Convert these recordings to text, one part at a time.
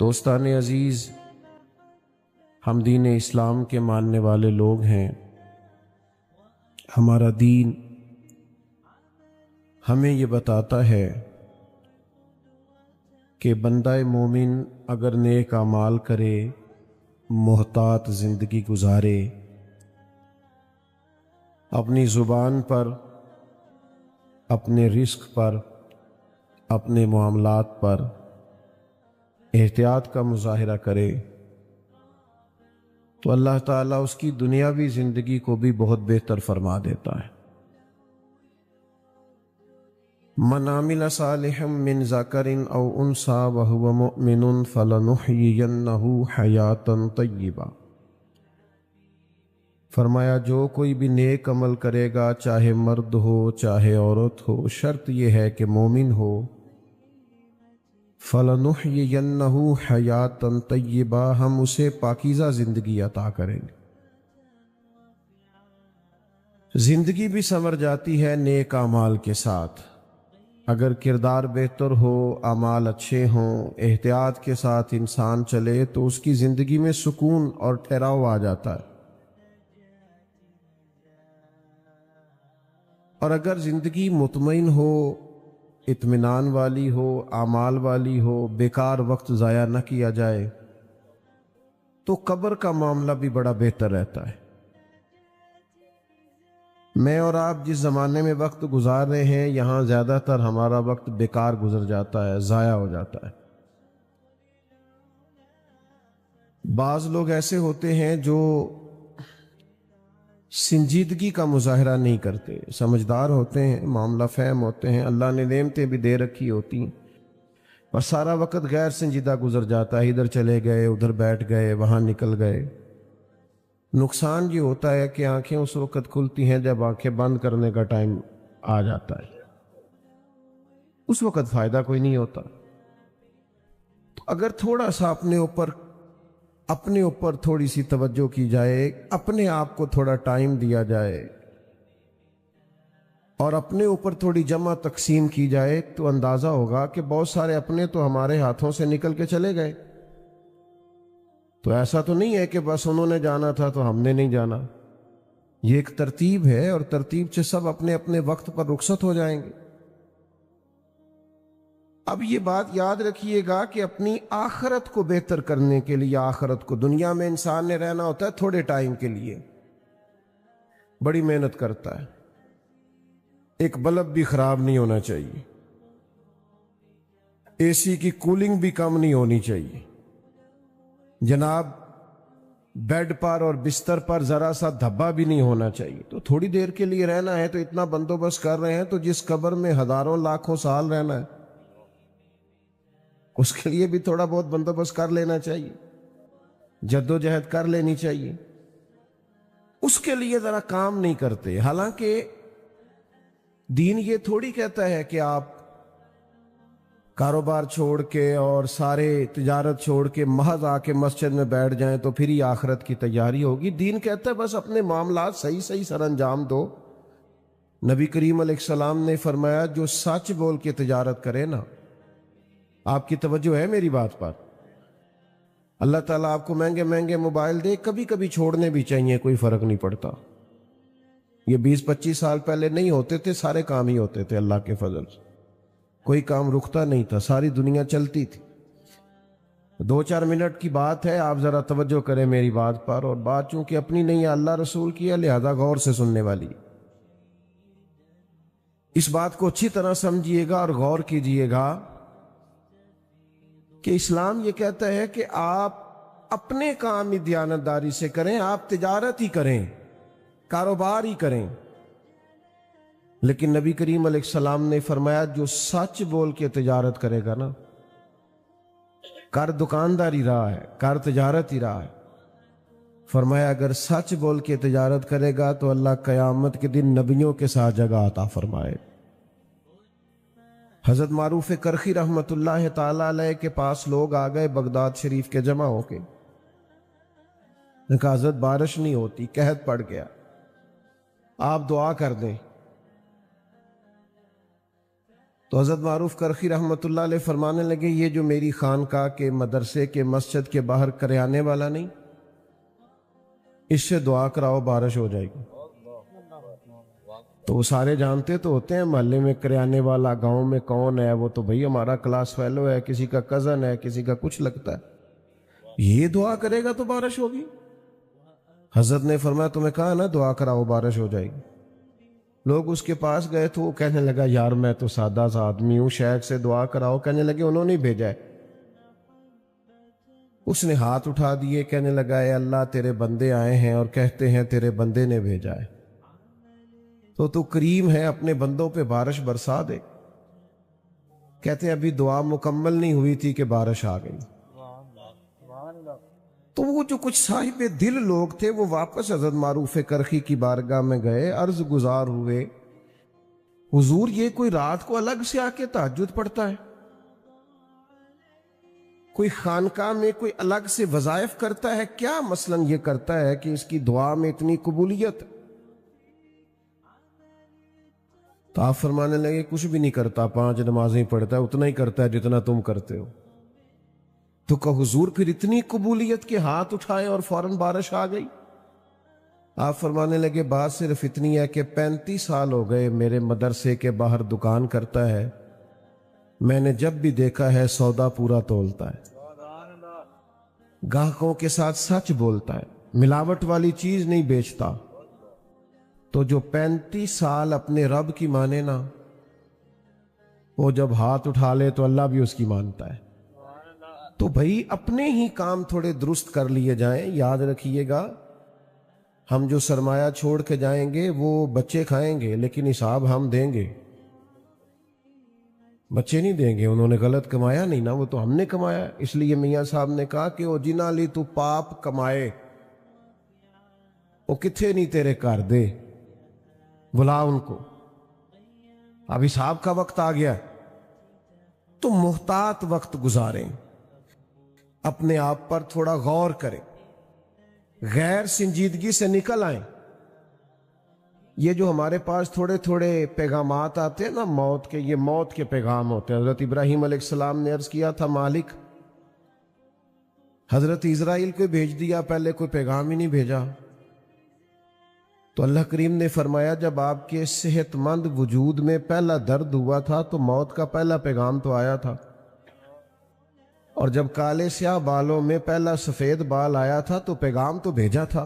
دوستان عزیز، ہم دین اسلام کے ماننے والے لوگ ہیں۔ ہمارا دین ہمیں یہ بتاتا ہے کہ بندہ مومن اگر نیک اعمال کرے، محتاط زندگی گزارے، اپنی زبان پر، اپنے رزق پر، اپنے معاملات پر احتیاط کا مظاہرہ کرے، تو اللہ تعالیٰ اس کی دنیاوی زندگی کو بھی بہت بہتر فرما دیتا ہے۔ من عمل صالحا من ذکر او انثی وهو مؤمن فلنحیینہ حیاۃ طیبہ۔ فرمایا جو کوئی بھی نیک عمل کرے گا، چاہے مرد ہو چاہے عورت ہو، شرط یہ ہے کہ مومن ہو، فَلَنُحْيِيَنَّهُ حَيَاةً طَيِّبَةً، ہم اسے پاکیزہ زندگی عطا کریں گے۔ زندگی بھی سنور جاتی ہے نیک اعمال کے ساتھ۔ اگر کردار بہتر ہو، اعمال اچھے ہوں، احتیاط کے ساتھ انسان چلے تو اس کی زندگی میں سکون اور ٹھہراؤ آ جاتا ہے۔ اور اگر زندگی مطمئن ہو، اطمینان والی ہو، اعمال والی ہو، بیکار وقت ضائع نہ کیا جائے، تو قبر کا معاملہ بھی بڑا بہتر رہتا ہے۔ میں اور آپ جس زمانے میں وقت گزار رہے ہیں، یہاں زیادہ تر ہمارا وقت بیکار گزر جاتا ہے، ضائع ہو جاتا ہے۔ بعض لوگ ایسے ہوتے ہیں جو سنجیدگی کا مظاہرہ نہیں کرتے، سمجھدار ہوتے ہیں، معاملہ فہم ہوتے ہیں، اللہ نے نعمتیں بھی دے رکھی ہوتی ہیں، اور سارا وقت غیر سنجیدہ گزر جاتا ہے، ادھر چلے گئے، ادھر بیٹھ گئے، وہاں نکل گئے۔ نقصان یہ ہوتا ہے کہ آنکھیں اس وقت کھلتی ہیں جب آنکھیں بند کرنے کا ٹائم آ جاتا ہے، اس وقت فائدہ کوئی نہیں ہوتا۔ تو اگر تھوڑا سا اپنے اوپر تھوڑی سی توجہ کی جائے، اپنے آپ کو تھوڑا ٹائم دیا جائے، اور اپنے اوپر تھوڑی جمع تقسیم کی جائے، تو اندازہ ہوگا کہ بہت سارے اپنے تو ہمارے ہاتھوں سے نکل کے چلے گئے۔ تو ایسا تو نہیں ہے کہ بس انہوں نے جانا تھا تو ہم نے نہیں جانا، یہ ایک ترتیب ہے، اور ترتیب سے سب اپنے اپنے وقت پر رخصت ہو جائیں گے۔ اب یہ بات یاد رکھیے گا کہ اپنی آخرت کو بہتر کرنے کے لیے، آخرت کو، دنیا میں انسان نے رہنا ہوتا ہے تھوڑے ٹائم کے لیے، بڑی محنت کرتا ہے، ایک بلب بھی خراب نہیں ہونا چاہیے، اے سی کی کولنگ بھی کم نہیں ہونی چاہیے، جناب بیڈ پر اور بستر پر ذرا سا دھبا بھی نہیں ہونا چاہیے۔ تو تھوڑی دیر کے لیے رہنا ہے تو اتنا بندوبست کر رہے ہیں، تو جس قبر میں ہزاروں لاکھوں سال رہنا ہے، اس کے لیے بھی تھوڑا بہت بندوبست کر لینا چاہیے، جدوجہد کر لینی چاہیے۔ اس کے لیے ذرا کام نہیں کرتے، حالانکہ دین یہ تھوڑی کہتا ہے کہ آپ کاروبار چھوڑ کے اور سارے تجارت چھوڑ کے محض آ کے مسجد میں بیٹھ جائیں تو پھر ہی آخرت کی تیاری ہوگی۔ دین کہتا ہے بس اپنے معاملات صحیح سر انجام دو۔ نبی کریم علیہ السلام نے فرمایا جو سچ بول کے تجارت کرے نا، آپ کی توجہ ہے میری بات پر؟ اللہ تعالیٰ آپ کو مہنگے مہنگے موبائل دے، کبھی کبھی چھوڑنے بھی چاہیے، کوئی فرق نہیں پڑتا۔ یہ 20-25 سال پہلے نہیں ہوتے تھے، سارے کام ہی ہوتے تھے اللہ کے فضل سے، کوئی کام رکتا نہیں تھا، ساری دنیا چلتی تھی۔ 2-4 منٹ کی بات ہے، آپ ذرا توجہ کریں میری بات پر، اور بات چونکہ اپنی نہیں ہے، اللہ رسول کی ہے، لہذا غور سے سننے والی۔ اس بات کو اچھی طرح سمجھیے گا اور غور کیجئے گا کہ اسلام یہ کہتا ہے کہ آپ اپنے کام ہی دیانتداری سے کریں، آپ تجارت ہی کریں، کاروبار ہی کریں، لیکن نبی کریم علیہ السلام نے فرمایا جو سچ بول کے تجارت کرے گا نا، کر دکانداری رہا ہے، کر تجارت ہی رہا ہے، فرمایا اگر سچ بول کے تجارت کرے گا تو اللہ قیامت کے دن نبیوں کے ساتھ جگہ عطا فرمائے۔ حضرت معروف کرخی رحمت اللہ تعالی علیہ کے پاس لوگ آ گئے بغداد شریف کے جمع ہو کے، نے کہا حضرت بارش نہیں ہوتی، قحط پڑ گیا، آپ دعا کر دیں۔ تو حضرت معروف کرخی رحمۃ اللہ علیہ فرمانے لگے یہ جو میری خانقاہ کے مدرسے کے مسجد کے باہر کریانے والا نہیں، اس سے دعا کراؤ بارش ہو جائے گی۔ تو وہ سارے جانتے تو ہوتے ہیں محلے میں کریانے والا گاؤں میں کون ہے، وہ تو بھئی ہمارا کلاس فیلو ہے، کسی کا کزن ہے، کسی کا کچھ لگتا ہے، یہ دعا کرے گا تو بارش ہوگی۔ حضرت نے فرمایا تمہیں کہا نا دعا کراؤ بارش ہو جائے گی۔ لوگ اس کے پاس گئے تو وہ کہنے لگا یار میں تو سادہ سا آدمی ہوں، شیخ سے دعا کراؤ۔ کہنے لگے انہوں نے بھیجا ہے۔ اس نے ہاتھ اٹھا دیے، کہنے لگا اے اللہ تیرے بندے آئے ہیں اور کہتے ہیں تیرے بندے نے بھیجا ہے، تو کریم ہے اپنے بندوں پہ بارش برسا دے۔ کہتے ہیں ابھی دعا مکمل نہیں ہوئی تھی کہ بارش آ گئی۔ تو وہ جو کچھ صاحب دل لوگ تھے وہ واپس حضرت معروف کرخی کی بارگاہ میں گئے، عرض گزار ہوئے حضور یہ کوئی رات کو الگ سے آ کے تہجد پڑھتا ہے، کوئی خانقاہ میں کوئی الگ سے وظائف کرتا ہے، کیا مثلاً یہ کرتا ہے کہ اس کی دعا میں اتنی قبولیت؟ تو آپ فرمانے لگے کچھ بھی نہیں کرتا، 5 نمازیں پڑھتا ہے، اتنا ہی کرتا ہے جتنا تم کرتے ہو۔ تو کہ حضور پھر اتنی قبولیت کے ہاتھ اٹھائے اور فوراً بارش آ گئی؟ آپ فرمانے لگے بات صرف اتنی ہے کہ 35 سال ہو گئے میرے مدرسے کے باہر دکان کرتا ہے، میں نے جب بھی دیکھا ہے سودا پورا تولتا ہے، گاہکوں کے ساتھ سچ بولتا ہے، ملاوٹ والی چیز نہیں بیچتا۔ تو جو 35 سال اپنے رب کی مانے نا، وہ جب ہاتھ اٹھا لے تو اللہ بھی اس کی مانتا ہے۔ تو بھائی اپنے ہی کام تھوڑے درست کر لیے جائیں۔ یاد رکھیے گا ہم جو سرمایہ چھوڑ کے جائیں گے وہ بچے کھائیں گے، لیکن حساب ہم دیں گے، بچے نہیں دیں گے۔ انہوں نے غلط کمایا نہیں نا، وہ تو ہم نے کمایا۔ اس لیے میاں صاحب نے کہا کہ او جنہ لی تو پاپ کمائے وہ کتھے نہیں تیرے کر دے، بلا ان کو، اب حساب کا وقت آ گیا۔ تو محتاط وقت گزاریں، اپنے آپ پر تھوڑا غور کریں، غیر سنجیدگی سے نکل آئیں۔ یہ جو ہمارے پاس تھوڑے تھوڑے پیغامات آتے ہیں نا موت کے، یہ موت کے پیغام ہوتے ہیں۔ حضرت ابراہیم علیہ السلام نے عرض کیا تھا مالک حضرت اسرائیل کو بھیج دیا، پہلے کوئی پیغام ہی نہیں بھیجا۔ تو اللہ کریم نے فرمایا جب آپ کے صحت مند وجود میں پہلا درد ہوا تھا تو موت کا پہلا پیغام تو آیا تھا، اور جب کالے سیاہ بالوں میں پہلا سفید بال آیا تھا تو پیغام تو بھیجا تھا۔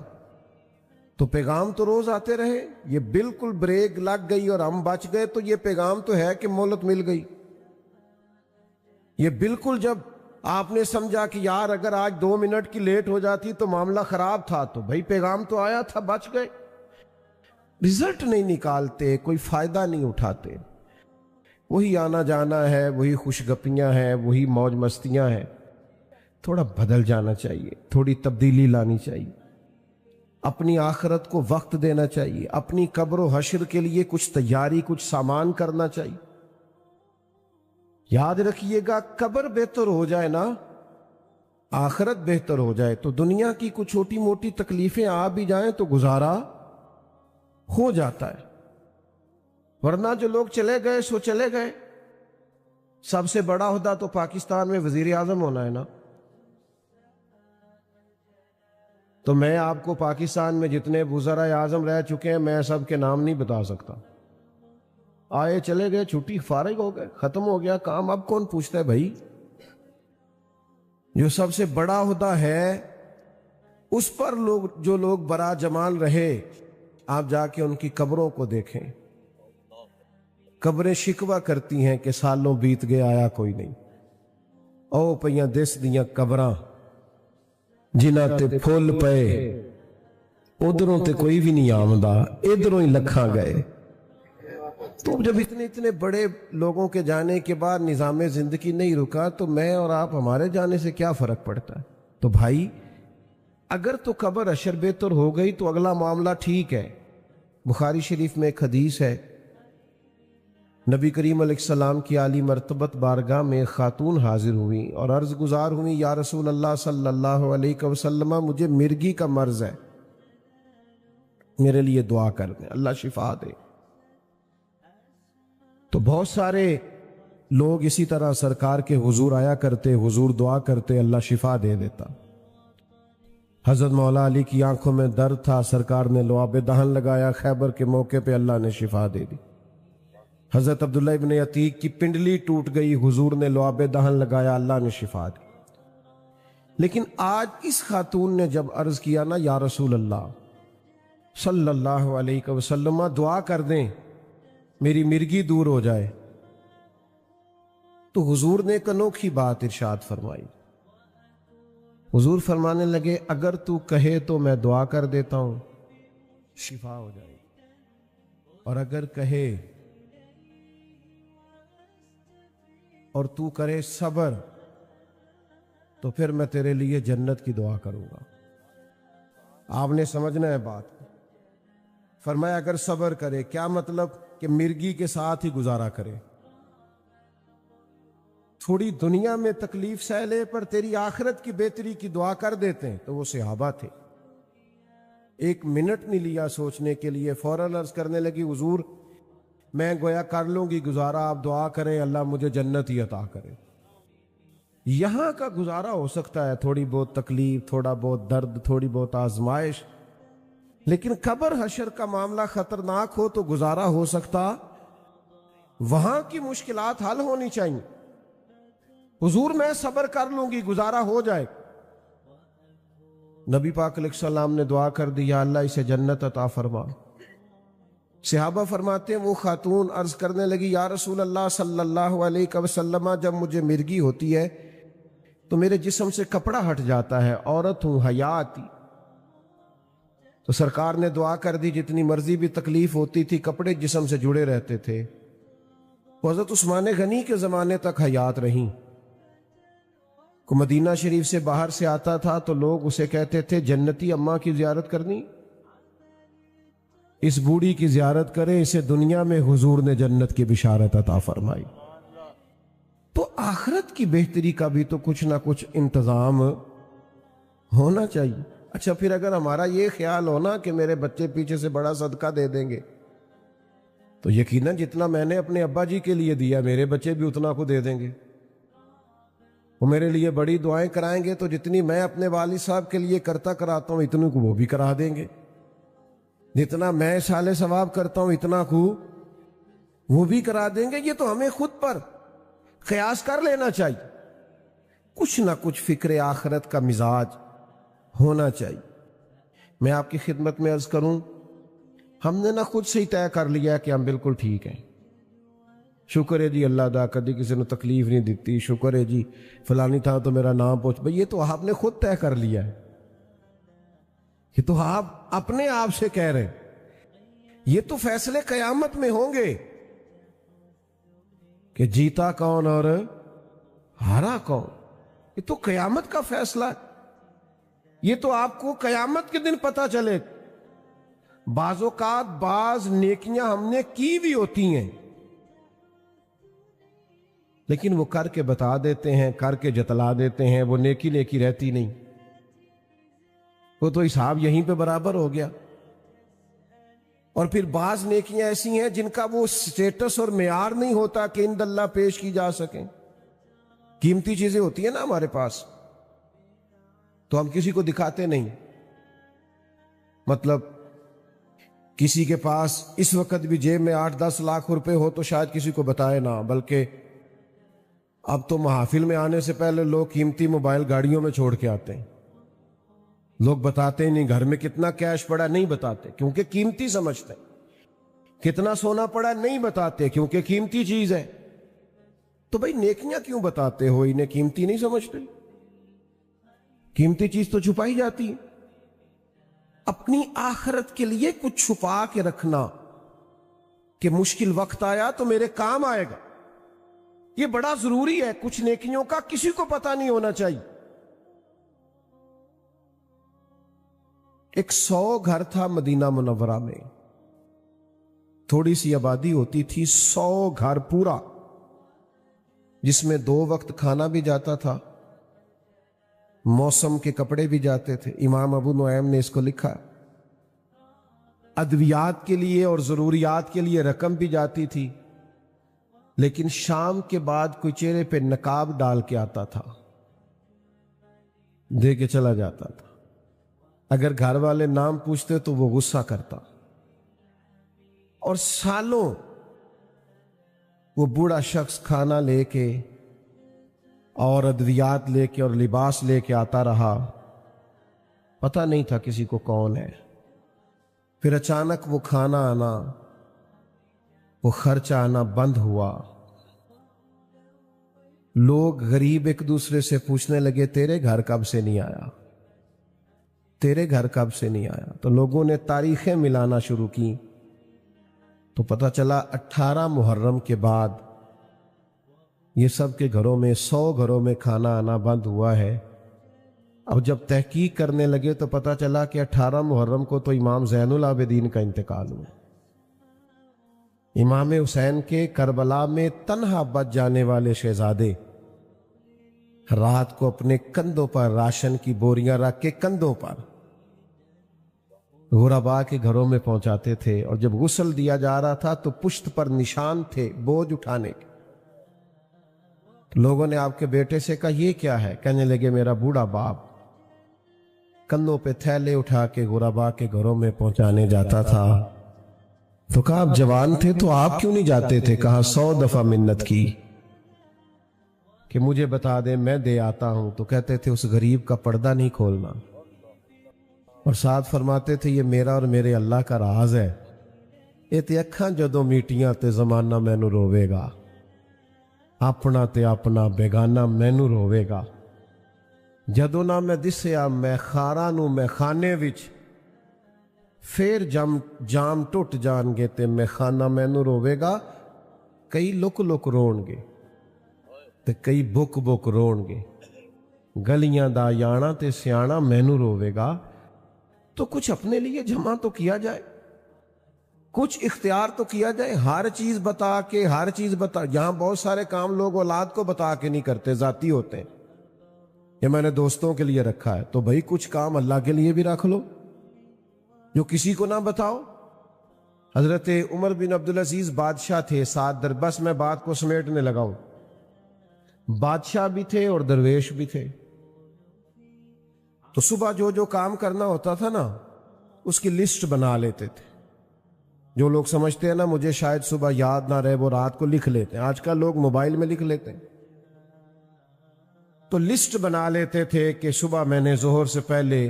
تو پیغام تو روز آتے رہے، یہ بالکل بریک لگ گئی اور ہم بچ گئے تو یہ پیغام تو ہے کہ مہلت مل گئی۔ یہ بالکل جب آپ نے سمجھا کہ یار اگر آج 2 منٹ کی لیٹ ہو جاتی تو معاملہ خراب تھا، تو بھائی پیغام تو آیا تھا، بچ گئے۔ رزلٹ نہیں نکالتے، کوئی فائدہ نہیں اٹھاتے، وہی آنا جانا ہے، وہی خوش گپیاں ہیں، وہی موج مستیاں ہیں۔ تھوڑا بدل جانا چاہیے، تھوڑی تبدیلی لانی چاہیے، اپنی آخرت کو وقت دینا چاہیے، اپنی قبر و حشر کے لیے کچھ تیاری، کچھ سامان کرنا چاہیے۔ یاد رکھیے گا قبر بہتر ہو جائے نا، آخرت بہتر ہو جائے تو دنیا کی کچھ چھوٹی موٹی تکلیفیں آ بھی جائیں تو گزارا ہو جاتا ہے، ورنہ جو لوگ چلے گئے سو چلے گئے۔ سب سے بڑا عہدہ تو پاکستان میں وزیر اعظم ہونا ہے نا، تو میں آپ کو پاکستان میں جتنے وزراء اعظم رہ چکے ہیں میں سب کے نام نہیں بتا سکتا۔ آئے چلے گئے، چھٹی، فارغ ہو گئے، ختم ہو گیا کام، اب کون پوچھتا ہے بھائی؟ جو سب سے بڑا عہدہ ہے اس پر جو لوگ برا جمال رہے، آپ جا کے ان کی قبروں کو دیکھیں، قبریں شکوہ کرتی ہیں کہ سالوں بیت گئے آیا کوئی نہیں۔ او پئیاں دس دیاں قبراں جنہ تے پھول پے، ادھروں تے کوئی بھی نہیں آمدہ، ادھروں ہی لکھاں گئے۔ تو جب اتنے بڑے لوگوں کے جانے کے بعد نظام زندگی نہیں رکا تو میں اور آپ ہمارے جانے سے کیا فرق پڑتا ہے؟ تو بھائی اگر تو قبر حشر بہتر ہو گئی تو اگلا معاملہ ٹھیک ہے۔ بخاری شریف میں ایک حدیث ہے، نبی کریم علیہ السلام کی عالی مرتبت بارگاہ میں ایک خاتون حاضر ہوئی اور عرض گزار ہوئی یا رسول اللہ صلی اللہ علیہ وسلم مجھے مرگی کا مرض ہے، میرے لیے دعا کر دیں، اللہ شفا دے۔ تو بہت سارے لوگ اسی طرح سرکار کے حضور آیا کرتے، حضور دعا کرتے، اللہ شفا دے دیتا۔ حضرت مولا علی کی آنکھوں میں درد تھا، سرکار نے لعاب دہن لگایا، خیبر کے موقع پہ اللہ نے شفا دے دی۔ حضرت عبداللہ ابن عتیق کی پنڈلی ٹوٹ گئی، حضور نے لعاب دہن لگایا، اللہ نے شفا دی۔ لیکن آج اس خاتون نے جب عرض کیا نا یا رسول اللہ صلی اللہ علیہ وسلم دعا کر دیں میری مرگی دور ہو جائے، تو حضور نے ایک انوکھی بات ارشاد فرمائی۔ حضور فرمانے لگے اگر تو کہے تو میں دعا کر دیتا ہوں، شفا ہو جائے گی، اور اگر کہے اور تو کرے صبر تو پھر میں تیرے لیے جنت کی دعا کروں گا۔ آپ نے سمجھنا ہے بات۔ فرمایا اگر صبر کرے، کیا مطلب کہ مرگی کے ساتھ ہی گزارا کرے، تھوڑی دنیا میں تکلیف سہ لے پر تیری آخرت کی بہتری کی دعا کر دیتے ہیں۔ تو وہ صحابہ تھے، ایک منٹ نہیں لیا سوچنے کے لیے، فوراً عرض کرنے لگی حضور میں گویا کر لوں گی گزارا، آپ دعا کریں اللہ مجھے جنت ہی عطا کرے۔ یہاں کا گزارا ہو سکتا ہے، تھوڑی بہت تکلیف، تھوڑا بہت درد، تھوڑی بہت آزمائش، لیکن قبر حشر کا معاملہ خطرناک ہو تو گزارا ہو سکتا، وہاں کی مشکلات حل ہونی چاہیے۔ حضور میں صبر کر لوں گی گزارا ہو جائے۔ نبی پاک علیہ السلام نے دعا کر دی یا اللہ اسے جنت عطا فرما۔ صحابہ فرماتے ہیں وہ خاتون عرض کرنے لگی یا رسول اللہ صلی اللہ علیہ وسلم جب مجھے مرگی ہوتی ہے تو میرے جسم سے کپڑا ہٹ جاتا ہے، عورت ہوں، حیا آتی۔ تو سرکار نے دعا کر دی جتنی مرضی بھی تکلیف ہوتی تھی کپڑے جسم سے جڑے رہتے تھے۔ وہ حضرت عثمان غنی کے زمانے تک حیات رہیں۔ کو مدینہ شریف سے باہر سے آتا تھا تو لوگ اسے کہتے تھے جنتی اماں کی زیارت کرنی، اس بوڑھی کی زیارت کرے، اسے دنیا میں حضور نے جنت کی بشارت عطا فرمائی۔ تو آخرت کی بہتری کا بھی تو کچھ نہ کچھ انتظام ہونا چاہیے۔ اچھا پھر اگر ہمارا یہ خیال ہونا کہ میرے بچے پیچھے سے بڑا صدقہ دے دیں گے تو یقیناً جتنا میں نے اپنے ابا جی کے لیے دیا میرے بچے بھی اتنا کو دے دیں گے۔ وہ میرے لیے بڑی دعائیں کرائیں گے تو جتنی میں اپنے والد صاحب کے لیے کرتا کراتا ہوں اتنی کو وہ بھی کرا دیں گے، جتنا میں سال ثواب کرتا ہوں اتنا کو وہ بھی کرا دیں گے۔ یہ تو ہمیں خود پر قیاس کر لینا چاہیے، کچھ نہ کچھ فکر آخرت کا مزاج ہونا چاہیے۔ میں آپ کی خدمت میں عرض کروں ہم نے نہ خود سے ہی طے کر لیا کہ ہم بالکل ٹھیک ہیں، شکر ہے جی اللہ دا کدی کسی نے تکلیف نہیں دیتی، شکر ہے جی فلانی تھا تو میرا نام پہنچ بھئی، یہ تو آپ نے خود طے کر لیا ہے، یہ تو آپ اپنے آپ سے کہہ رہے ہیں۔ یہ تو فیصلے قیامت میں ہوں گے کہ جیتا کون اور ہارا کون، یہ تو قیامت کا فیصلہ ہے، یہ تو آپ کو قیامت کے دن پتہ چلے۔ بعض اوقات بعض نیکیاں ہم نے کی بھی ہوتی ہیں لیکن وہ کر کے بتا دیتے ہیں، کر کے جتلا دیتے ہیں، وہ نیکی نیکی رہتی نہیں، وہ تو حساب یہیں پہ برابر ہو گیا۔ اور پھر بعض نیکیاں ایسی ہیں جن کا وہ سٹیٹس اور معیار نہیں ہوتا کہ عند اللہ پیش کی جا سکیں۔ قیمتی چیزیں ہوتی ہیں نا ہمارے پاس تو ہم کسی کو دکھاتے نہیں، مطلب کسی کے پاس اس وقت بھی جیب میں 8-10 لاکھ روپے ہو تو شاید کسی کو بتائے نہ، بلکہ اب تو محافل میں آنے سے پہلے لوگ قیمتی موبائل گاڑیوں میں چھوڑ کے آتے ہیں، لوگ بتاتے ہی نہیں گھر میں کتنا کیش پڑا، نہیں بتاتے کیونکہ قیمتی سمجھتے ہیں، کتنا سونا پڑا نہیں بتاتے کیونکہ قیمتی چیز ہے۔ تو بھئی نیکیاں کیوں بتاتے ہو، انہیں قیمتی نہیں سمجھتے؟ قیمتی چیز تو چھپائی جاتی ہے۔ اپنی آخرت کے لیے کچھ چھپا کے رکھنا کہ مشکل وقت آیا تو میرے کام آئے گا، یہ بڑا ضروری ہے۔ کچھ نیکیوں کا کسی کو پتہ نہیں ہونا چاہیے۔ ایک 100 گھر تھا مدینہ منورہ میں، تھوڑی سی آبادی ہوتی تھی، 100 گھر پورا، جس میں 2 وقت کھانا بھی جاتا تھا، موسم کے کپڑے بھی جاتے تھے۔ امام ابو نعیم نے اس کو لکھا، ادویات کے لیے اور ضروریات کے لیے رقم بھی جاتی تھی، لیکن شام کے بعد کوئی چہرے پہ نقاب ڈال کے آتا تھا، دے کے چلا جاتا تھا۔ اگر گھر والے نام پوچھتے تو وہ غصہ کرتا، اور سالوں وہ بوڑھا شخص کھانا لے کے اور ادویات لے کے اور لباس لے کے آتا رہا، پتہ نہیں تھا کسی کو کون ہے۔ پھر اچانک وہ کھانا آنا، وہ خرچہ آنا بند ہوا۔ لوگ غریب ایک دوسرے سے پوچھنے لگے تیرے گھر کب سے نہیں آیا، تیرے گھر کب سے نہیں آیا؟ تو لوگوں نے تاریخیں ملانا شروع کی، تو پتہ چلا 18 محرم کے بعد یہ سب کے گھروں میں 100 گھروں میں کھانا آنا بند ہوا ہے۔ اب جب تحقیق کرنے لگے تو پتہ چلا کہ 18 محرم کو تو امام زین العابدین کا انتقال ہوا۔ امام حسین کے کربلا میں تنہا بچ جانے والے شہزادے رات کو اپنے کندھوں پر راشن کی بوریاں رکھ کے کندھوں پر غربا کے گھروں میں پہنچاتے تھے، اور جب غسل دیا جا رہا تھا تو پشت پر نشان تھے بوجھ اٹھانے کے۔ لوگوں نے آپ کے بیٹے سے کہا یہ کیا ہے؟ کہنے لگے میرا بوڑھا باپ کندھوں پہ تھیلے اٹھا کے غربا کے گھروں میں پہنچانے جاتا تھا۔ تو کہا آپ جوان تھے تو آپ کیوں نہیں جاتے تھے؟ کہا 100 دفعہ منت کی کہ مجھے بتا دے میں دے آتا ہوں، تو کہتے تھے اس غریب کا پردہ نہیں کھولنا، اور ساتھ فرماتے تھے یہ میرا اور میرے اللہ کا راز ہے، یہ تے اکھاں جدوں میٹیاں تے زمانہ مینوں روے گا، اپنا تے اپنا بیگانہ مینوں روے گا، جدوں نہ میں دسیا میں خاراں نوں میں خانے وچ، پھر جام ٹوٹ جان گے تے میں خانہ مینوں روے گا۔ کئی لک لک رون گے تے کئی بک بک رون گے، گلیاں دا یانا تے سیانا مینوں روے گا۔ تو کچھ اپنے لیے جمع تو کیا جائے، کچھ اختیار تو کیا جائے۔ ہر چیز بتا کے، ہر چیز بتا، یہاں بہت سارے کام لوگ اولاد کو بتا کے نہیں کرتے، ذاتی ہوتے ہیں، یہ میں نے دوستوں کے لیے رکھا ہے، تو بھائی کچھ کام اللہ کے لیے بھی رکھ لو جو کسی کو نہ بتاؤ۔ حضرت عمر بن عبدالعزیز بادشاہ تھے، 7 بس میں بات کو سمیٹنے لگا ہوں، بادشاہ بھی تھے اور درویش بھی تھے۔ تو صبح جو کام کرنا ہوتا تھا نا اس کی لسٹ بنا لیتے تھے۔ جو لوگ سمجھتے ہیں نا مجھے شاید صبح یاد نہ رہے، وہ رات کو لکھ لیتے ہیں۔ آج کل لوگ موبائل میں لکھ لیتے ہیں، تو لسٹ بنا لیتے تھے کہ صبح میں نے ظہر سے پہلے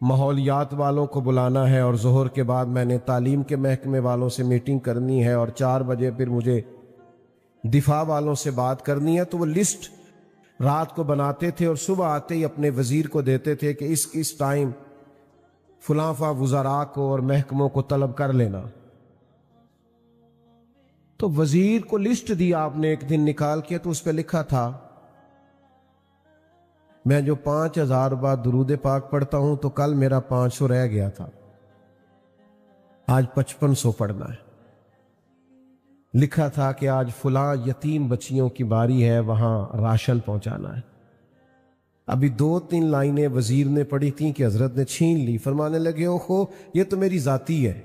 ماحولیات والوں کو بلانا ہے، اور ظہر کے بعد میں نے تعلیم کے محکمے والوں سے میٹنگ کرنی ہے، اور 4 بجے پھر مجھے دفاع والوں سے بات کرنی ہے۔ تو وہ لسٹ رات کو بناتے تھے اور صبح آتے ہی اپنے وزیر کو دیتے تھے کہ اس ٹائم فلاں وزراء کو اور محکموں کو طلب کر لینا۔ تو وزیر کو لسٹ دی آپ نے ایک دن نکال کے، تو اس پہ لکھا تھا میں جو 5000 بار درود پاک پڑھتا ہوں تو کل میرا 500 رہ گیا تھا، آج 5500 پڑھنا ہے۔ لکھا تھا کہ آج فلاں یتیم بچیوں کی باری ہے، وہاں راشن پہنچانا ہے۔ ابھی 2-3 لائنیں وزیر نے پڑھی تھیں کہ حضرت نے چھین لی، فرمانے لگے اوہو یہ تو میری ذاتی ہے،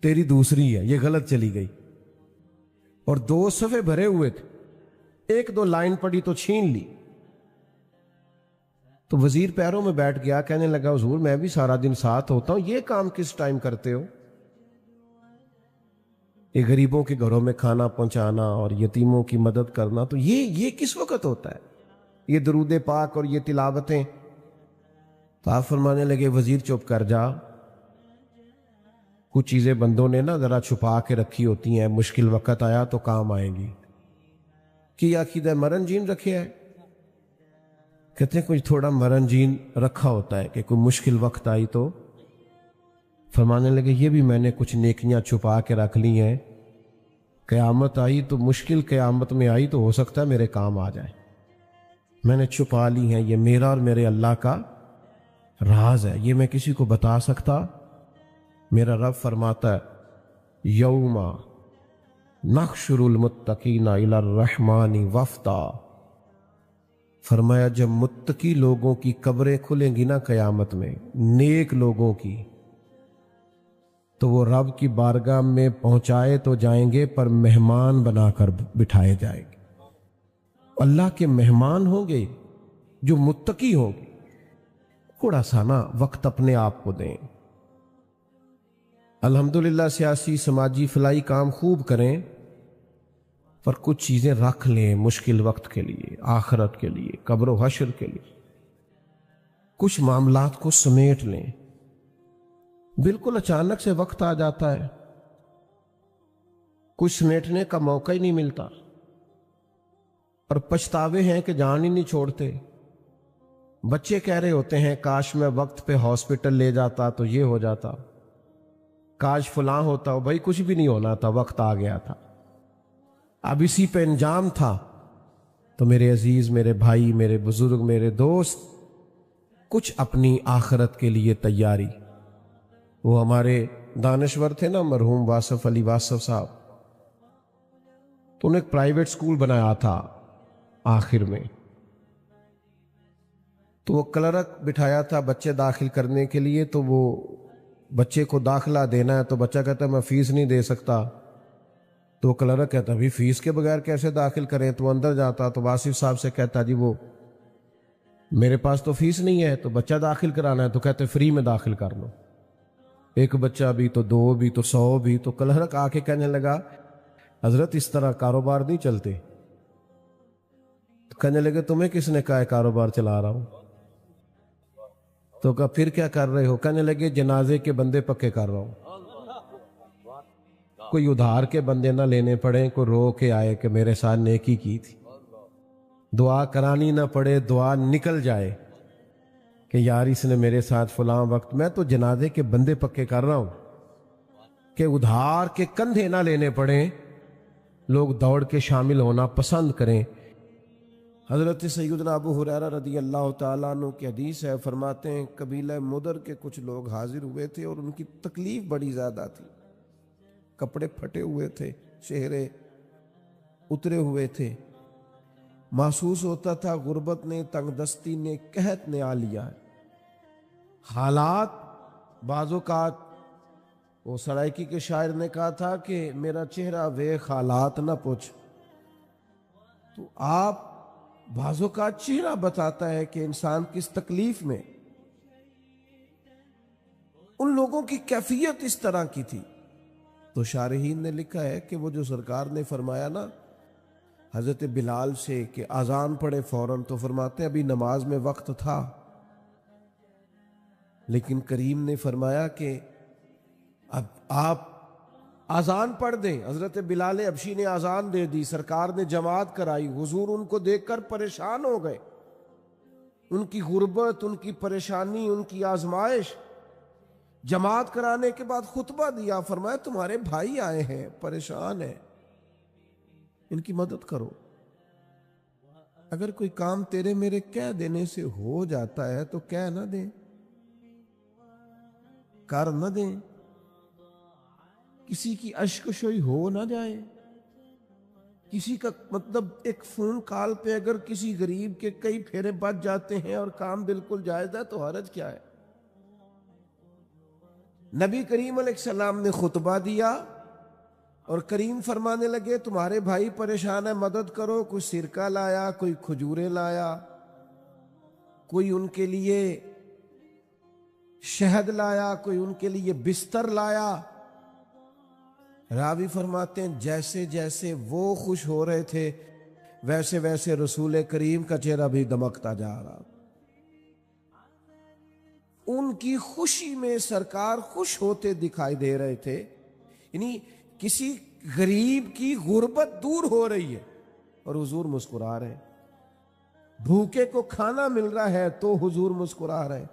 تیری دوسری ہے، یہ غلط چلی گئی، اور 2 صفحے بھرے ہوئے تھے، 1-2 لائن پڑھی تو چھین لی۔ تو وزیر پیروں میں بیٹھ گیا، کہنے لگا حضور میں بھی سارا دن ساتھ ہوتا ہوں، یہ کام کس ٹائم کرتے ہو؟ یہ غریبوں کے گھروں میں کھانا پہنچانا اور یتیموں کی مدد کرنا، تو یہ کس وقت ہوتا ہے؟ یہ درود پاک اور یہ تلاوتیں؟ تو آپ فرمانے لگے وزیر چپ کر جا، کچھ چیزیں بندوں نے نا ذرا چھپا کے رکھی ہوتی ہیں، مشکل وقت آیا تو کام آئیں گی۔ کہ عقیدہ مرن جین رکھے ہے؟ کہتے ہیں کچھ تھوڑا مرن جین رکھا ہوتا ہے کہ کوئی مشکل وقت آئی تو۔ فرمانے لگے یہ بھی میں نے کچھ نیکیاں چھپا کے رکھ لی ہیں، قیامت آئی تو مشکل قیامت میں آئی تو ہو سکتا ہے میرے کام آ جائے، میں نے چھپا لی ہیں، یہ میرا اور میرے اللہ کا راز ہے، یہ میں کسی کو بتا سکتا؟ میرا رب فرماتا ہے یوم نحشر المتقین الی الرحمن وفدا، فرمایا جب متقی لوگوں کی قبریں کھلیں گی نا قیامت میں، نیک لوگوں کی، تو وہ رب کی بارگاہ میں پہنچائے تو جائیں گے پر مہمان بنا کر بٹھائے جائیں گے۔ اللہ کے مہمان ہوں گے جو متقی ہوں گے۔ تھوڑا سا نا وقت اپنے آپ کو دیں۔ الحمدللہ سیاسی سماجی فلاحی کام خوب کریں، پر کچھ چیزیں رکھ لیں مشکل وقت کے لیے، آخرت کے لیے، قبر و حشر کے لیے۔ کچھ معاملات کو سمیٹ لیں۔ بالکل اچانک سے وقت آ جاتا ہے، کچھ سمیٹنے کا موقع ہی نہیں ملتا، اور پچھتاوے ہیں کہ جان ہی نہیں چھوڑتے۔ بچے کہہ رہے ہوتے ہیں کاش میں وقت پہ ہاسپٹل لے جاتا تو یہ ہو جاتا، کاش فلاں ہوتا ہو۔ بھائی کچھ بھی نہیں ہونا تھا، وقت آ گیا تھا، اب اسی پہ انجام تھا۔ تو میرے عزیز، میرے بھائی، میرے بزرگ، میرے دوست، کچھ اپنی آخرت کے لیے تیاری۔ وہ ہمارے دانشور تھے نا، مرحوم واصف علی واصف صاحب، تو انہوں نے ایک پرائیویٹ سکول بنایا تھا آخر میں، تو وہ کلرک بٹھایا تھا بچے داخل کرنے کے لیے۔ تو وہ بچے کو داخلہ دینا ہے تو بچہ کہتا ہے میں فیس نہیں دے سکتا، تو وہ کلرک کہتا ابھی فیس کے بغیر کیسے داخل کریں؟ تو وہ اندر جاتا تو واصف صاحب سے کہتا جی وہ میرے پاس تو فیس نہیں ہے، تو بچہ داخل کرانا ہے، تو کہتے فری میں داخل کر لو، ایک بچہ بھی تو 2 بھی تو 100 بھی۔ تو کلرک آ کے کہنے لگا حضرت اس طرح کاروبار نہیں چلتے۔ تو کہنے لگے تمہیں کس نے کہا ہے کاروبار چلا رہا ہوں؟ تو کہا پھر کیا کر رہے ہو؟ کہنے لگے جنازے کے بندے پکے کر رہا ہوں، کوئی ادھار کے بندے نہ لینے پڑیں، کوئی رو کے آئے کہ میرے ساتھ نیکی کی تھی، دعا کرانی نہ پڑے، دعا نکل جائے کہ یار اس نے میرے ساتھ فلاں وقت، میں تو جنازے کے بندے پکے کر رہا ہوں کہ ادھار کے کندھے نہ لینے پڑیں، لوگ دوڑ کے شامل ہونا پسند کریں۔ حضرت سیدنا ابو ہریرہ رضی اللہ تعالیٰ عنہ کی حدیث ہے، فرماتے ہیں قبیلہ مدر کے کچھ لوگ حاضر ہوئے تھے اور ان کی تکلیف بڑی زیادہ تھی، کپڑے پھٹے ہوئے تھے، چہرے اترے ہوئے تھے، محسوس ہوتا تھا غربت نے، تنگ دستی نے، قحط نے آ لیا ہے۔ حالات بعض اوقات، وہ سرائکی کے شاعر نے کہا تھا کہ میرا چہرہ ویخ حالات نہ پوچھ، تو آپ بعض اوقات چہرہ بتاتا ہے کہ انسان کس تکلیف میں۔ ان لوگوں کی کیفیت اس طرح کی تھی۔ تو شارحین نے لکھا ہے کہ وہ جو سرکار نے فرمایا نا حضرت بلال سے کہ اذان پڑھے فوراً، تو فرماتے ہیں ابھی نماز میں وقت تھا، لیکن کریم نے فرمایا کہ اب آپ اذان پڑھ دیں۔ حضرت بلال حبشی نے اذان دے دی، سرکار نے جماعت کرائی، حضور ان کو دیکھ کر پریشان ہو گئے، ان کی غربت، ان کی پریشانی، ان کی آزمائش۔ جماعت کرانے کے بعد خطبہ دیا، فرمایا تمہارے بھائی آئے ہیں، پریشان ہیں، ان کی مدد کرو۔ اگر کوئی کام تیرے میرے کہہ دینے سے ہو جاتا ہے تو کہہ نہ دیں، کر نہ دیں، کسی کی اشکشوئی ہو نہ جائے، کسی کا مطلب ایک فون کال پہ اگر کسی غریب کے کئی پھیرے بچ جاتے ہیں اور کام بالکل جائز ہے تو حرج کیا ہے؟ نبی کریم علیہ السلام نے خطبہ دیا اور کریم فرمانے لگے تمہارے بھائی پریشان ہے، مدد کرو۔ کوئی سرکہ لایا، کوئی کھجوریں لایا، کوئی ان کے لیے شہد لایا، کوئی ان کے لیے بستر لایا۔ راوی فرماتے ہیں جیسے جیسے وہ خوش ہو رہے تھے ویسے ویسے رسول کریم کا چہرہ بھی دمکتا جا رہا۔ ان کی خوشی میں سرکار خوش ہوتے دکھائی دے رہے تھے، یعنی کسی غریب کی غربت دور ہو رہی ہے اور حضور مسکرا رہے، بھوکے کو کھانا مل رہا ہے تو حضور مسکرا رہے،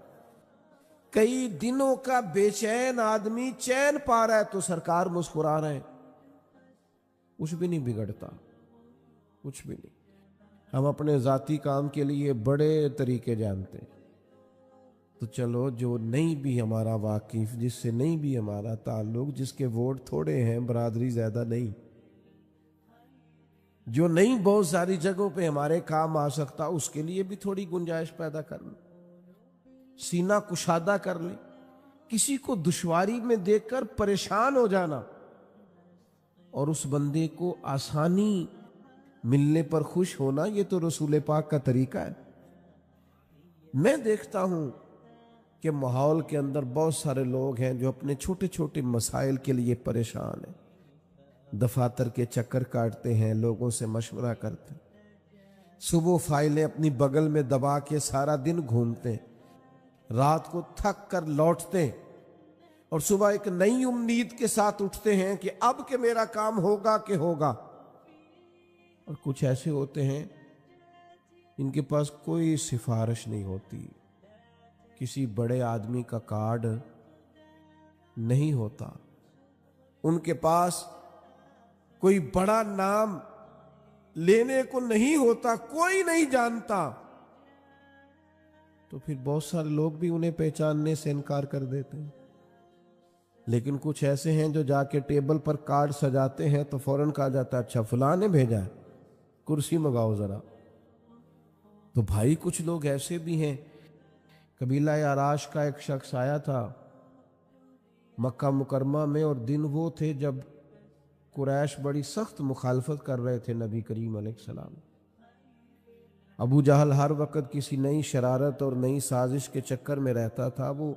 کئی دنوں کا بے چین آدمی چین پا رہا ہے تو سرکار مسکرا رہے ہیں۔ کچھ بھی نہیں بگڑتا، کچھ بھی نہیں۔ ہم اپنے ذاتی کام کے لیے بڑے طریقے جانتے ہیں، تو چلو جو نہیں بھی ہمارا واقف، جس سے نہیں بھی ہمارا تعلق، جس کے ووٹ تھوڑے ہیں، برادری زیادہ نہیں، جو نہیں بہت ساری جگہوں پہ ہمارے کام آ سکتا، اس کے لیے بھی تھوڑی گنجائش پیدا کر لیں، سینہ کشادہ کر لیں۔ کسی کو دشواری میں دیکھ کر پریشان ہو جانا اور اس بندے کو آسانی ملنے پر خوش ہونا، یہ تو رسول پاک کا طریقہ ہے۔ میں دیکھتا ہوں کہ ماحول کے اندر بہت سارے لوگ ہیں جو اپنے چھوٹے چھوٹے مسائل کے لیے پریشان ہیں، دفاتر کے چکر کاٹتے ہیں، لوگوں سے مشورہ کرتے ہیں، صبح فائلیں اپنی بغل میں دبا کے سارا دن گھومتے ہیں، رات کو تھک کر لوٹتے ہیں اور صبح ایک نئی امید کے ساتھ اٹھتے ہیں کہ اب کہ میرا کام ہوگا کہ ہوگا۔ اور کچھ ایسے ہوتے ہیں ان کے پاس کوئی سفارش نہیں ہوتی، کسی بڑے آدمی کا کارڈ نہیں ہوتا، ان کے پاس کوئی بڑا نام لینے کو نہیں ہوتا، کوئی نہیں جانتا، تو پھر بہت سارے لوگ بھی انہیں پہچاننے سے انکار کر دیتے ہیں۔ لیکن کچھ ایسے ہیں جو جا کے ٹیبل پر کارڈ سجاتے ہیں تو فوراً کہا جاتا ہے اچھا فلاں نے بھیجا ہے، کرسی منگاؤ ذرا۔ تو بھائی کچھ لوگ ایسے بھی ہیں، قبیلہ آراش کا ایک شخص آیا تھا مکہ مکرمہ میں، اور دن وہ تھے جب قریش بڑی سخت مخالفت کر رہے تھے نبی کریم علیہ السلام۔ ابو جہل ہر وقت کسی نئی شرارت اور نئی سازش کے چکر میں رہتا تھا۔ وہ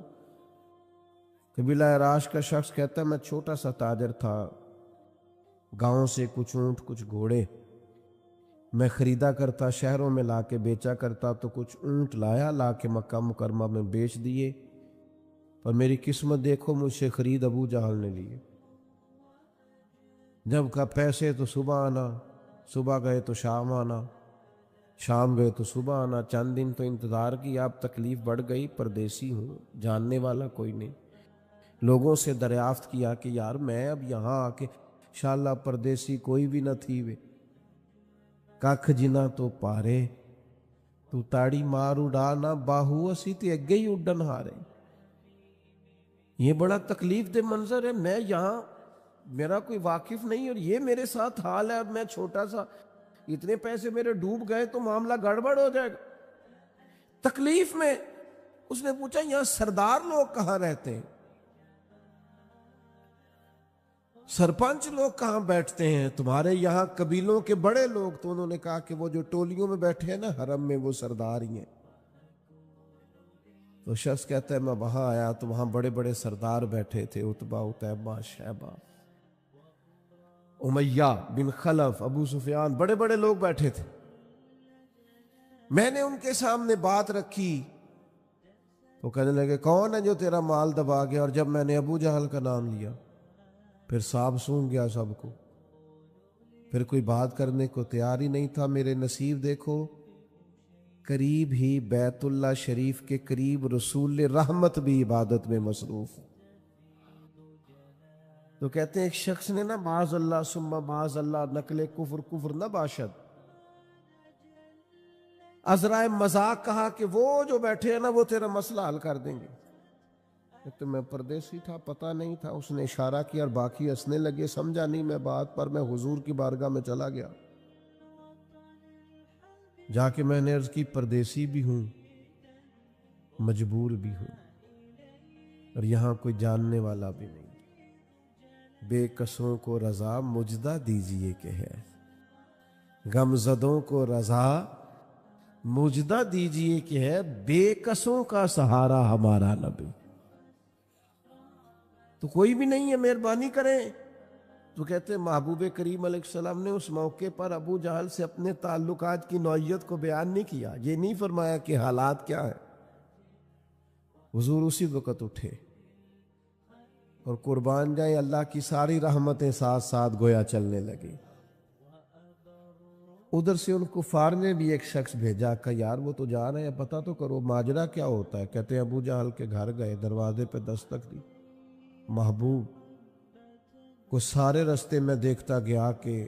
قبیلہ آراش کا شخص کہتا ہے میں چھوٹا سا تاجر تھا، گاؤں سے کچھ اونٹ کچھ گھوڑے میں خریدا کرتا، شہروں میں لا کے بیچا کرتا، تو کچھ اونٹ لا کے مکہ مکرمہ میں بیچ دیے، پر میری قسمت دیکھو مجھ سے خرید ابو جہل نے لیے۔ جب کا پیسے تو صبح آنا، صبح گئے تو شام آنا، شام گئے تو صبح آنا، چند دن تو انتظار کی، اب تکلیف بڑھ گئی، پردیسی ہوں، جاننے والا کوئی نہیں۔ لوگوں سے دریافت کیا کہ یار میں اب یہاں آ کے انشاءاللہ پردیسی کوئی بھی نہ تھی وے، ککھ جنا تو پارے تو تاڑی مار اڑا نہ باہو اسی تے اگے ہی اڈن ہارے۔ یہ بڑا تکلیف دہ منظر ہے، میں یہاں میرا کوئی واقف نہیں اور یہ میرے ساتھ حال ہے، اب میں چھوٹا سا، اتنے پیسے میرے ڈوب گئے تو معاملہ گڑبڑ ہو جائے گا۔ تکلیف میں اس نے پوچھا یہاں سردار لوگ کہاں رہتے ہیں، سرپنچ لوگ کہاں بیٹھتے ہیں، تمہارے یہاں قبیلوں کے بڑے لوگ؟ تو انہوں نے کہا کہ وہ جو ٹولیوں میں بیٹھے ہیں نا حرم میں، وہ سردار ہی ہیں۔ تو شخص کہتا ہے میں وہاں آیا تو وہاں بڑے بڑے سردار بیٹھے تھے، عتبہ، عتیبہ، شیبہ، امیہ بن خلف، ابو سفیان، بڑے بڑے لوگ بیٹھے تھے۔ میں نے ان کے سامنے بات رکھی تو کہنے لگے کون ہے جو تیرا مال دبا گیا؟ اور جب میں نے ابو جہل کا نام لیا پھر سانپ سونگ گیا سب کو، پھر کوئی بات کرنے کو تیار ہی نہیں تھا۔ میرے نصیب دیکھو، قریب ہی بیت اللہ شریف کے قریب رسول رحمت بھی عبادت میں مصروف۔ تو کہتے ہیں ایک شخص نے نا معاذ اللہ ثم معاذ اللہ نقل کفر نہ باشد، عذرائے مذاق کہا کہ وہ جو بیٹھے ہیں نا وہ تیرا مسئلہ حل کر دیں گے۔ تو میں پردیسی تھا، پتہ نہیں تھا، اس نے اشارہ کیا اور باقی ہنسنے لگے، سمجھا نہیں میں بات، پر میں حضور کی بارگاہ میں چلا گیا، جا کے میں نے عرض کی پردیسی بھی ہوں، مجبور بھی ہوں، اور یہاں کوئی جاننے والا بھی نہیں، بے کسوں کو رضا مجدہ دیجئے کہ ہے، غم زدوں کو رضا مجدہ دیجئے کہ ہے، بے کسوں کا سہارا ہمارا نبی۔ تو کوئی بھی نہیں ہے، مہربانی کریں۔ تو کہتے ہیں محبوب کریم علیہ السلام نے اس موقع پر ابو جہل سے اپنے تعلقات کی نوعیت کو بیان نہیں کیا، یہ نہیں فرمایا کہ حالات کیا ہیں۔ حضور اسی وقت اٹھے اور قربان جائیں اللہ کی ساری رحمتیں ساتھ ساتھ گویا چلنے لگی۔ ادھر سے ان کفار نے بھی ایک شخص بھیجا کہ یار وہ تو جا رہے ہیں، پتہ تو کرو ماجرا کیا ہوتا ہے۔ کہتے ہیں ابو جہل کے گھر گئے، دروازے پہ دستک دی، محبوب کو سارے رستے میں دیکھتا گیا کہ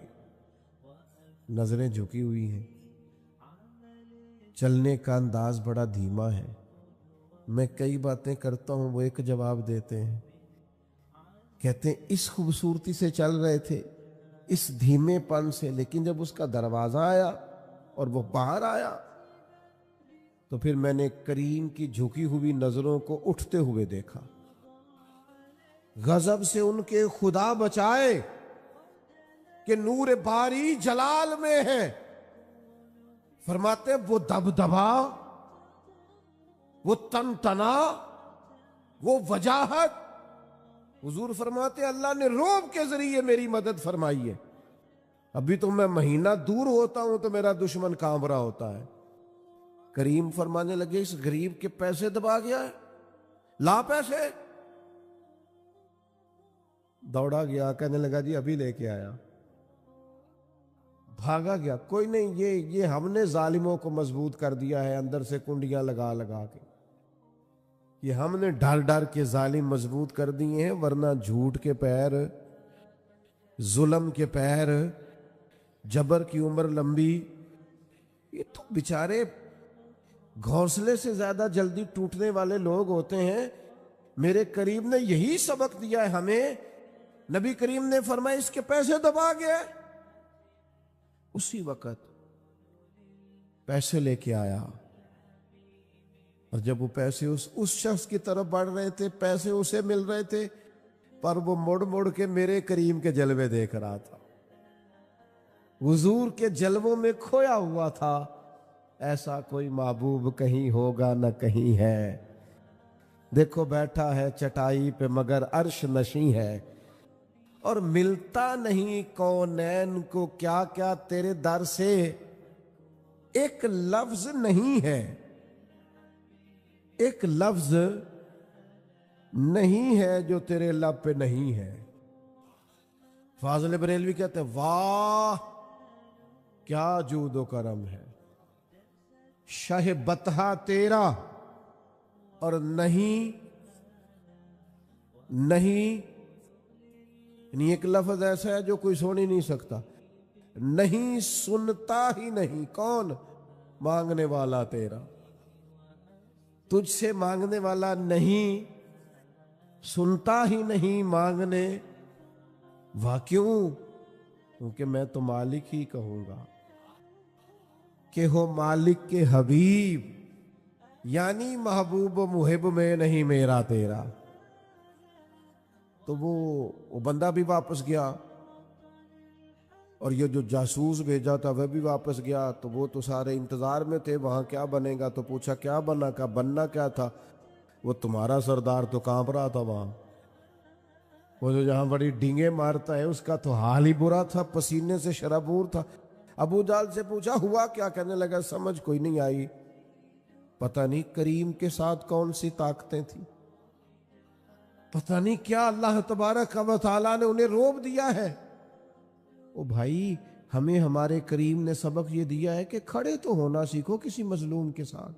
نظریں جھکی ہوئی ہیں، چلنے کا انداز بڑا دھیما ہے، میں کئی باتیں کرتا ہوں وہ ایک جواب دیتے ہیں۔ کہتے ہیں اس خوبصورتی سے چل رہے تھے، اس دھیمے پن سے، لیکن جب اس کا دروازہ آیا اور وہ باہر آیا تو پھر میں نے کریم کی جھکی ہوئی نظروں کو اٹھتے ہوئے دیکھا۔ غضب سے ان کے خدا بچائے کہ نور باری جلال میں ہے. فرماتے وہ دبدبا، وہ تن تنا، وہ وجاہت. حضور فرماتے اللہ نے روب کے ذریعے میری مدد فرمائی ہے. ابھی تو میں مہینہ دور ہوتا ہوں تو میرا دشمن کانپ رہا ہوتا ہے. کریم فرمانے لگے اس غریب کے پیسے دبا گیا ہے، لا پیسے. دوڑا گیا، کہنے لگا جی ابھی لے کے آیا. بھاگا گیا. کوئی نہیں، یہ ہم نے ظالموں کو مضبوط کر دیا ہے اندر سے کنڈیاں لگا لگا کے. یہ ہم نے ڈر ڈر کے ظالم مضبوط کر دیے ہیں، ورنہ جھوٹ کے پیر، ظلم کے پیر، جبر کی عمر لمبی. یہ تو بیچارے گھونسلے سے زیادہ جلدی ٹوٹنے والے لوگ ہوتے ہیں. میرے کریم نے یہی سبق دیا ہے ہمیں. نبی کریم نے فرمایا اس کے پیسے دبا گئے. اسی وقت پیسے لے کے آیا، اور جب وہ پیسے اس شخص کی طرف بڑھ رہے تھے، پیسے اسے مل رہے تھے، پر وہ مڑ مڑ کے میرے کریم کے جلوے دیکھ رہا تھا. حضور کے جلووں میں کھویا ہوا تھا. ایسا کوئی محبوب کہیں ہوگا نہ کہیں ہے. دیکھو بیٹھا ہے چٹائی پہ مگر عرش نشیں ہے، اور ملتا نہیں کونین کو کیا کیا تیرے در سے ایک لفظ نہیں ہے. ایک لفظ نہیں ہے جو تیرے لب پہ نہیں ہے. فاضل بریلوی کہتے ہیں واہ کیا جود و کرم ہے، شہ بطحہ تیرا اور نہیں یعنی ایک لفظ ایسا ہے جو کوئی سن ہی نہیں سکتا. نہیں سنتا ہی نہیں. کون؟ مانگنے والا تیرا. تجھ سے مانگنے والا نہیں سنتا ہی نہیں مانگنے. واہ کیوں؟ کیونکہ میں تو مالک ہی کہوں گا کہ ہو مالک کے حبیب، یعنی محبوب و محب میں نہیں میرا تیرا. تو وہ بندہ بھی واپس گیا، اور یہ جو جاسوس بھیجا تھا وہ بھی واپس گیا. تو وہ تو سارے انتظار میں تھے وہاں کیا بنے گا. تو پوچھا کیا بنا؟ کا بننا کیا تھا؟ وہ تمہارا سردار تو کانپ رہا تھا وہاں. وہ جو جہاں بڑی ڈینگیں مارتا ہے اس کا تو حال ہی برا تھا، پسینے سے شرابور تھا. ابو جہل سے پوچھا ہوا کیا؟ کہنے لگا سمجھ کوئی نہیں آئی. پتہ نہیں کریم کے ساتھ کون سی طاقتیں تھیں، پتہ نہیں کیا اللہ تبارک و تعالیٰ نے انہیں روب دیا ہے. او بھائی، ہمیں ہمارے کریم نے سبق یہ دیا ہے کہ کھڑے تو ہونا سیکھو کسی مظلوم کے ساتھ.